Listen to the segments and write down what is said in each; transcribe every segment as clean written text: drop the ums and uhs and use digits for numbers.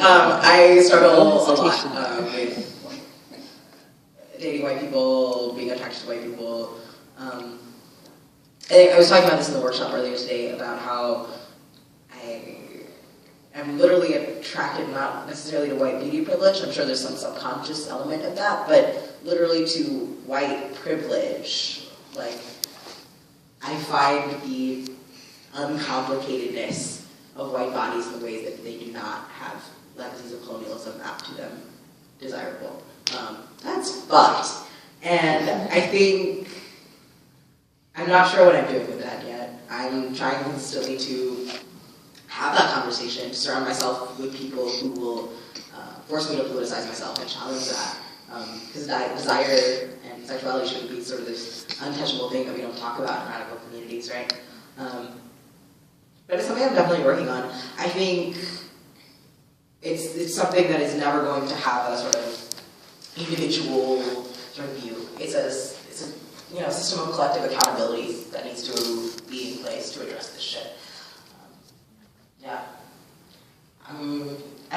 I struggle a lot with dating white people, being attracted to white people. I was talking about this in the workshop earlier today about how I'm literally attracted not necessarily to white beauty privilege. I'm sure there's some subconscious element of that, but literally to white privilege. Like, I find the uncomplicatedness of white bodies in the ways that they do not have legacies of colonialism mapped to them desirable. That's fucked. And I think, I'm not sure what I'm doing with that yet. I'm trying constantly to have that conversation, to surround myself with people who will force me to politicize myself and challenge that. Because desire and sexuality shouldn't be sort of this untouchable thing that we don't talk about in radical communities, right? But it's something I'm definitely working on. I think it's something that is never going to have a sort of individual sort of view. It's a system of collective accountability that needs to be in place to address this shit. Yeah. I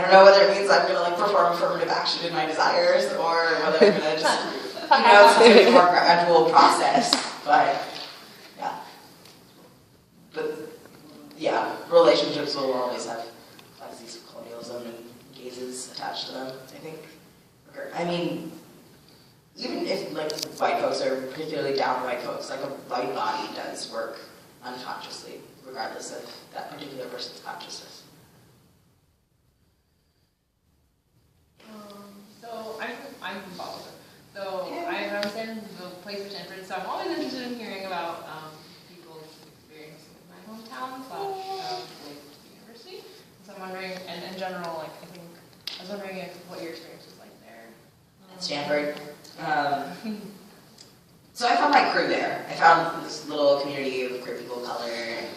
don't know whether it means I'm gonna like perform affirmative action in my desires or whether I'm gonna just, it's a more gradual process. But yeah, relationships will always have legacies of colonialism and gazes attached to them, I think. I mean, even if like white folks are particularly down white folks, like a white body does work unconsciously, regardless of that particular person's consciousness. So I'm from Boston. So I was in the place for Stanford, so I'm always interested in hearing about people's experience with my hometown / university. So I'm wondering, and in general, like I was wondering what your experience was like there. At Stanford. So I found my crew there. I found this little community of queer people of color and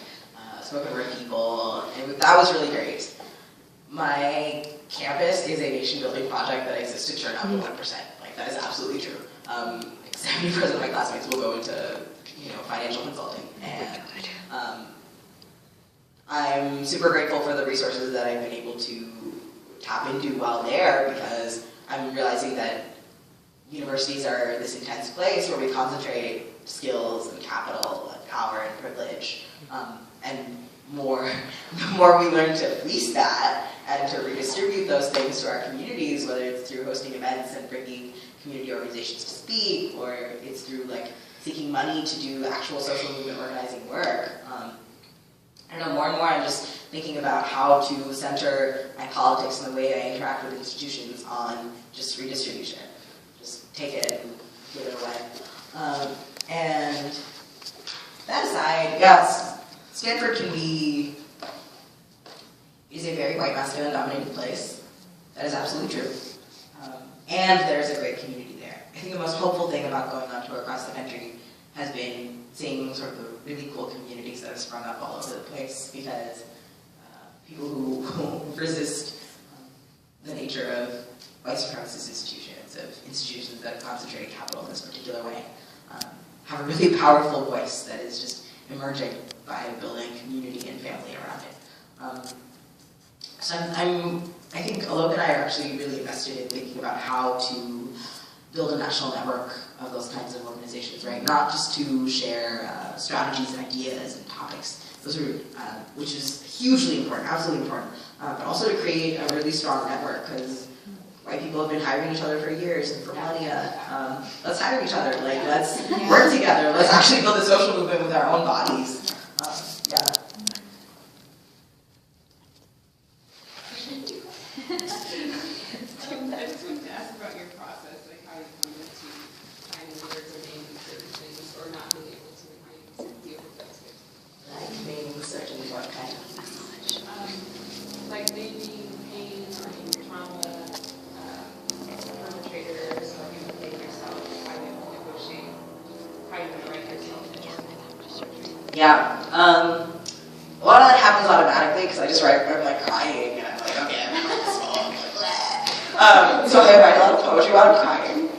spoken word people, and that was really great. My campus is a nation-building project that exists to churn out the 1%. Like, that is absolutely true. 70% of my classmates will go into, financial consulting, and I'm super grateful for the resources that I've been able to tap into while there, because I'm realizing that universities are this intense place where we concentrate skills and capital and power and privilege, and the more we learn to fleece that and to redistribute those things to our communities, whether it's through hosting events and bringing community organizations to speak, or it's through like seeking money to do actual social movement organizing work. I don't know, more and more I'm just thinking about how to center my politics and the way I interact with institutions on just redistribution. Just take it and give it away. And that aside, yes, Stanford is a very white masculine dominated place. That is absolutely true. And there's a great community there. I think the most hopeful thing about going on tour across the country has been seeing sort of the really cool communities that have sprung up all over the place, because people who resist the nature of white supremacist institutions, of institutions that concentrate capital in this particular way, have a really powerful voice that is just emerging by building community and family around it. So I think Alok and I are actually really invested in thinking about how to build a national network of those kinds of organizations, right? Not just to share strategies and ideas and topics, those are, which is hugely important, absolutely important, but also to create a really strong network, because white people have been hiring each other for years and for millennia. Let's hire each other, like let's work together, let's actually build a social movement with our own bodies. Yeah. I just wanted to ask about your process, like how you come to finding words or naming certain things, or not being able to, and how you deal with those things. Like naming certain what kind of like naming pain or naming trauma, perpetrators, or you name yourself, how you negotiate, how you write yourself in. Yeah. A lot of that happens automatically because I just write, I'm like crying, and I'm like, okay, I'm not this phone. So I write a lot of poetry while I'm crying.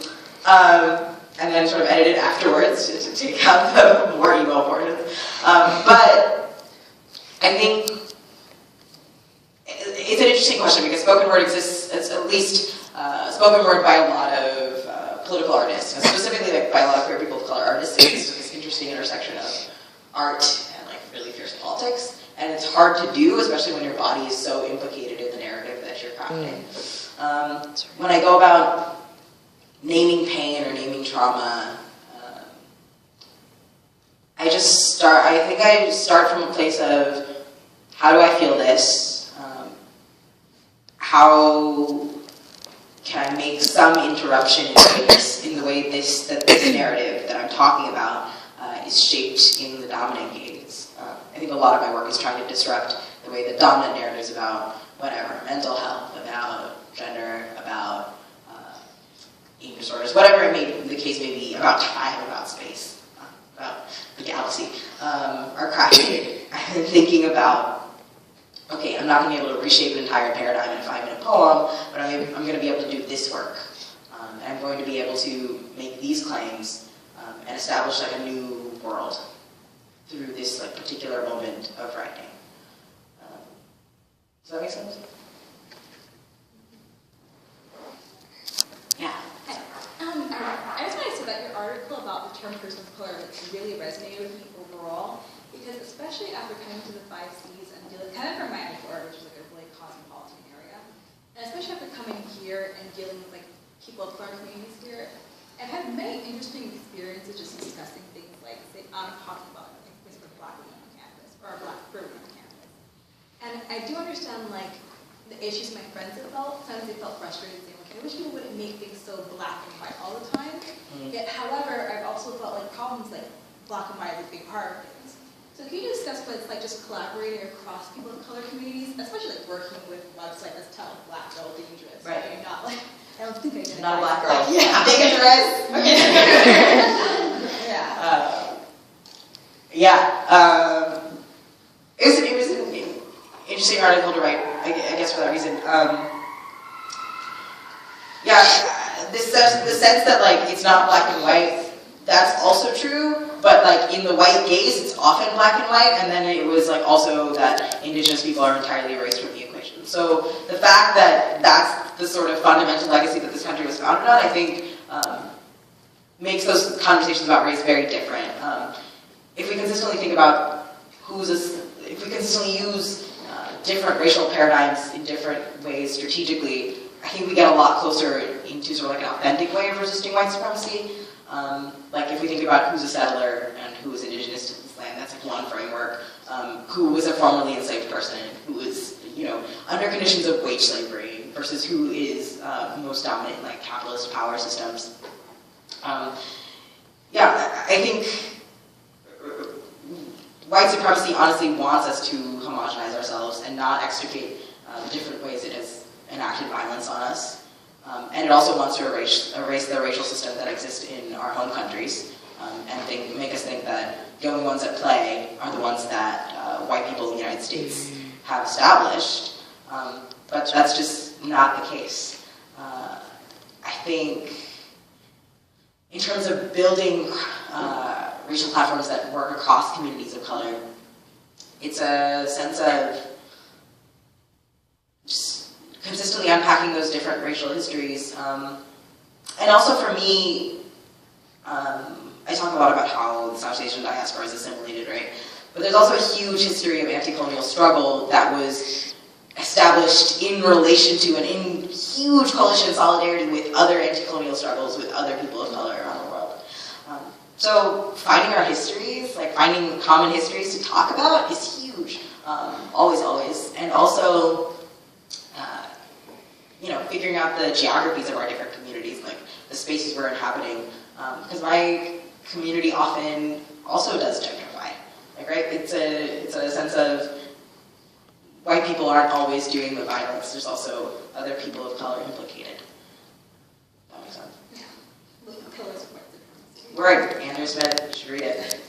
And then sort of edit it afterwards to take out the more emo portions. But I think it's an interesting question because spoken word exists, it's at least spoken word by a lot of political artists, and specifically like by a lot of queer people of color artists. It's this interesting intersection of art and like really fierce politics, and it's hard to do, especially when your body is so implicated in the narrative that you're crafting. When I go about naming pain or naming trauma, I think I start from a place of, how do I feel this? How can I make some interruption in the way this narrative that I'm talking about is shaped in the dominant gaze? I think a lot of my work is trying to disrupt the way the dominant narratives about whatever, mental health, about gender, about eating disorders, whatever the case may be, about time, about space, about the galaxy, are crafted. I've been thinking about, okay, I'm not going to be able to reshape an entire paradigm in a 5-minute poem, but I'm going to be able to do this work. And I'm going to be able to make these claims and establish like a new world through this like particular moment of writing. Does that make sense? Yeah. I just want to say that your article about the term person of color really resonated with me overall, because especially after coming to the 5 Cs and dealing kind of from Miami, Florida, which is like a really cosmopolitan area, and especially after coming here and dealing with like people of color communities here, I've had many interesting experiences just discussing things like, say, I'm talking about like this for Black women on campus or Black queer women on campus, and I do understand like the issues my friends have felt. Sometimes they felt frustrated, saying, okay, I wish people wouldn't make things so black and white all the time. Yet, however, I've also felt like problems like black and white is a big part of things. So can you discuss what it's like just collaborating across people of color communities, especially like working with websites that's telling Black Girl Dangerous? Right. You're not like, I don't think I did. Not a Black girl. Yeah. Dangerous. Okay. It was an interesting article to write, I guess, for that reason. The sense that like it's not black and white, that's also true. But like in the white gaze, it's often black and white, and then it was like also that Indigenous people are entirely erased from the equation. So the fact that that's the sort of fundamental legacy that this country was founded on, I think, makes those conversations about race very different. If we consistently think about if we consistently use different racial paradigms in different ways strategically, I think we get a lot closer into sort of like an authentic way of resisting white supremacy. Like if we think about who's a settler and who is indigenous to this land, that's like one framework. Who was a formerly enslaved person, who is, under conditions of wage slavery, versus who is most dominant in like capitalist power systems. I think white supremacy honestly wants us to homogenize ourselves and not extricate different ways it has enacted violence on us. And it also wants to erase the racial system that exists in our home countries and make us think that the only ones at play are the ones that white people in the United States have established. But that's just not the case. I think in terms of building racial platforms that work across communities of color, it's a sense of just consistently unpacking those different racial histories. And also for me, I talk a lot about how the South Asian diaspora is assimilated, right? But there's also a huge history of anti-colonial struggle that was established in relation to and in huge coalition solidarity with other anti-colonial struggles with other people of color around the world. So finding our histories, like finding common histories to talk about is huge, always. And also, figuring out the geographies of our different communities, like the spaces we're inhabiting. Because my community often also does gentrify, right? It's a sense of white people aren't always doing the violence. There's also other people of color implicated. That makes sense. Yeah. The pillars of white supremacy. Word. Andrew Smith. You should read it.